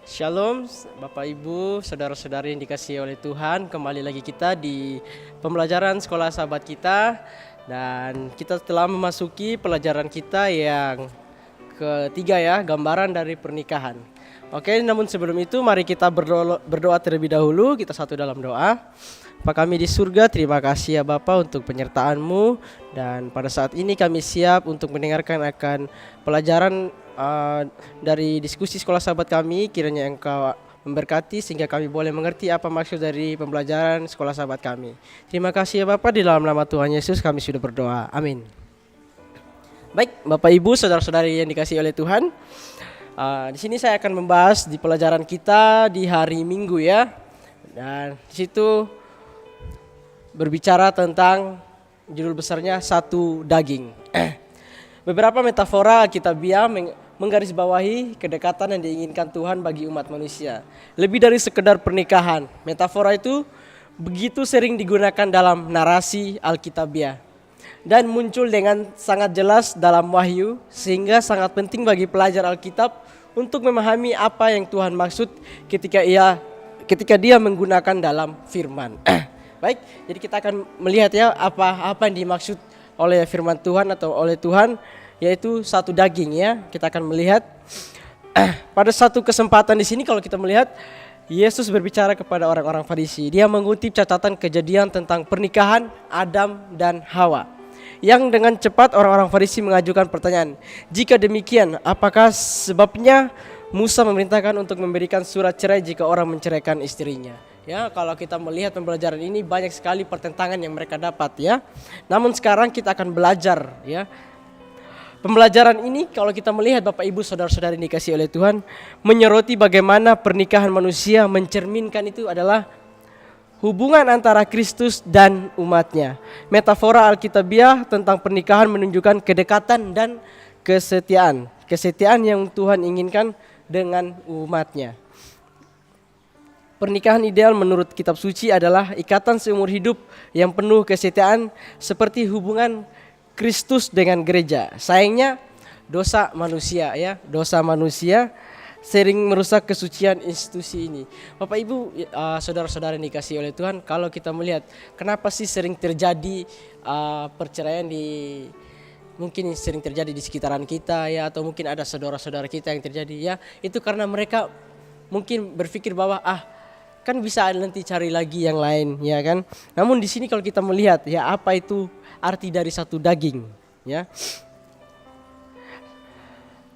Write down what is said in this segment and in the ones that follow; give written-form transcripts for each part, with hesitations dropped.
Shalom Bapak Ibu, saudara-saudari yang dikasihi oleh Tuhan. Kembali lagi kita di pembelajaran sekolah sahabat kita. Dan kita telah memasuki pelajaran kita yang ketiga ya, gambaran dari pernikahan. Oke, namun sebelum itu mari kita berdoa terlebih dahulu. Kita satu dalam doa. Bapa kami di surga, terima kasih ya Bapa untuk penyertaan-Mu. Dan pada saat ini kami siap untuk mendengarkan akan pelajaran dari diskusi sekolah sahabat kami. Kiranya Engkau memberkati sehingga kami boleh mengerti apa maksud dari pembelajaran sekolah sahabat kami. Terima kasih ya Bapa, di dalam nama Tuhan Yesus kami sudah berdoa. Amin. Baik, Bapak Ibu, saudara-saudari yang dikasihi oleh Tuhan. Di sini saya akan membahas di pelajaran kita di hari Minggu ya. Dan di situ berbicara tentang judul besarnya satu daging. Beberapa metafora Alkitabiah menggarisbawahi kedekatan yang diinginkan Tuhan bagi umat manusia. Lebih dari sekedar pernikahan, metafora itu begitu sering digunakan dalam narasi Alkitabiah dan muncul dengan sangat jelas dalam Wahyu, sehingga sangat penting bagi pelajar Alkitab untuk memahami apa yang Tuhan maksud ketika dia menggunakan dalam firman. Baik, jadi kita akan melihat ya apa yang dimaksud oleh firman Tuhan atau oleh Tuhan, yaitu satu daging ya. Kita akan melihat pada satu kesempatan di sini kalau kita melihat Yesus berbicara kepada orang-orang Farisi. Dia mengutip catatan kejadian tentang pernikahan Adam dan Hawa. Yang dengan cepat orang-orang Farisi mengajukan pertanyaan, jika demikian apakah sebabnya Musa memerintahkan untuk memberikan surat cerai jika orang menceraikan istrinya? Ya, kalau kita melihat pembelajaran ini banyak sekali pertentangan yang mereka dapat ya. Namun sekarang kita akan belajar ya. Pembelajaran ini kalau kita melihat Bapak Ibu saudara-saudari yang dikasihi oleh Tuhan, menyoroti bagaimana pernikahan manusia mencerminkan itu adalah hubungan antara Kristus dan umatnya. Metafora Alkitabiah tentang pernikahan menunjukkan kedekatan dan kesetiaan. Kesetiaan yang Tuhan inginkan dengan umatnya. Pernikahan ideal menurut kitab suci adalah ikatan seumur hidup yang penuh kesetiaan seperti hubungan Kristus dengan gereja. Sayangnya dosa manusia sering merusak kesucian institusi ini. Bapak Ibu, saudara-saudara yang dikasihi oleh Tuhan, kalau kita melihat kenapa sih sering terjadi perceraian mungkin sering terjadi di sekitaran kita ya, atau mungkin ada saudara-saudara kita yang terjadi ya, itu karena mereka mungkin berpikir bahwa kan bisa nanti cari lagi yang lain ya kan. Namun di sini kalau kita melihat ya apa itu arti dari satu daging ya.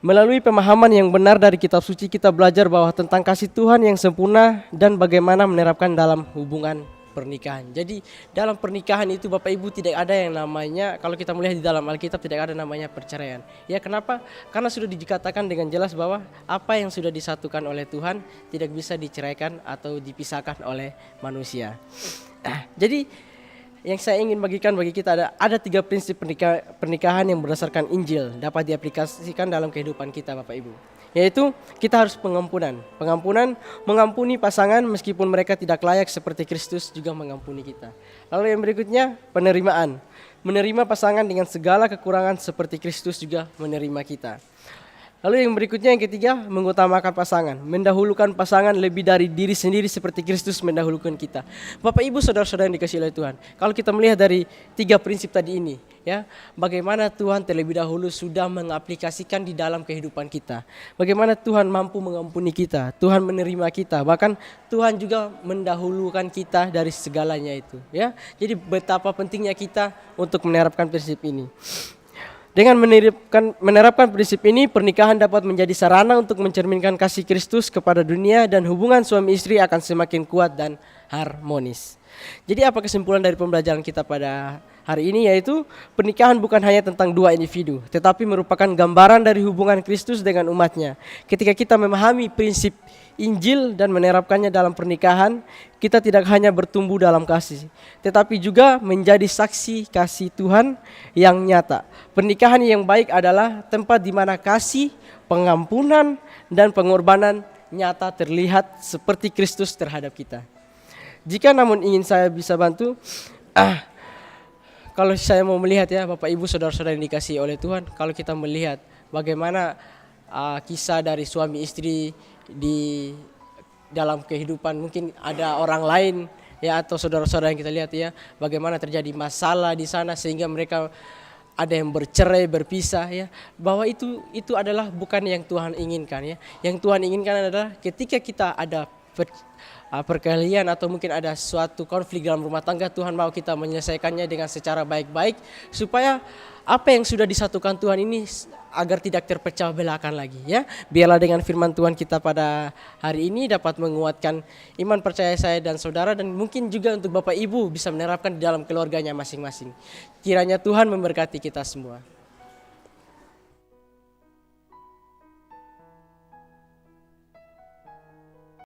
Melalui pemahaman yang benar dari kitab suci kita belajar bahwa tentang kasih Tuhan yang sempurna dan bagaimana menerapkan dalam hubungan pernikahan. Jadi dalam pernikahan itu Bapak Ibu tidak ada yang namanya, kalau kita melihat di dalam Alkitab tidak ada namanya perceraian. Ya kenapa? Karena sudah dikatakan dengan jelas bahwa apa yang sudah disatukan oleh Tuhan tidak bisa diceraikan atau dipisahkan oleh manusia. Jadi yang saya ingin bagikan bagi kita ada 3 prinsip pernikahan yang berdasarkan Injil dapat diaplikasikan dalam kehidupan kita Bapak Ibu. Yaitu kita harus pengampunan. Mengampuni pasangan meskipun mereka tidak layak seperti Kristus juga mengampuni kita. Lalu yang berikutnya penerimaan. Menerima pasangan dengan segala kekurangan seperti Kristus juga menerima kita. Lalu yang berikutnya yang ketiga, mengutamakan pasangan, mendahulukan pasangan lebih dari diri sendiri seperti Kristus mendahulukan kita. Bapak Ibu saudara-saudara yang dikasihi oleh Tuhan, kalau kita melihat dari 3 prinsip tadi ini ya, bagaimana Tuhan terlebih dahulu sudah mengaplikasikan di dalam kehidupan kita. Bagaimana Tuhan mampu mengampuni kita, Tuhan menerima kita, bahkan Tuhan juga mendahulukan kita dari segalanya itu ya. Jadi betapa pentingnya kita untuk menerapkan prinsip ini. Dengan menerapkan prinsip ini, pernikahan dapat menjadi sarana untuk mencerminkan kasih Kristus kepada dunia dan hubungan suami istri akan semakin kuat dan harmonis. Jadi apa kesimpulan dari pembelajaran kita pada hari ini, yaitu pernikahan bukan hanya tentang 2 individu, tetapi merupakan gambaran dari hubungan Kristus dengan umatnya. Ketika kita memahami prinsip Injil dan menerapkannya dalam pernikahan, kita tidak hanya bertumbuh dalam kasih, tetapi juga menjadi saksi kasih Tuhan yang nyata. Pernikahan yang baik adalah tempat di mana kasih, pengampunan, dan pengorbanan nyata terlihat seperti Kristus terhadap kita. Jika namun ingin saya bisa bantu, kalau saya mau melihat ya Bapak Ibu saudara-saudara yang dikasihi oleh Tuhan, kalau kita melihat bagaimana kisah dari suami istri di dalam kehidupan, mungkin ada orang lain ya atau saudara-saudara yang kita lihat ya, bagaimana terjadi masalah di sana sehingga mereka ada yang bercerai, berpisah ya, bahwa itu adalah bukan yang Tuhan inginkan ya. Yang Tuhan inginkan adalah ketika kita ada perkelahian atau mungkin ada suatu konflik dalam rumah tangga, Tuhan mau kita menyelesaikannya dengan secara baik-baik supaya apa yang sudah disatukan Tuhan ini agar tidak terpecah belahkan lagi ya. Biarlah dengan firman Tuhan kita pada hari ini dapat menguatkan iman percaya saya dan saudara, dan mungkin juga untuk Bapak Ibu bisa menerapkan di dalam keluarganya masing-masing. Kiranya Tuhan memberkati kita semua.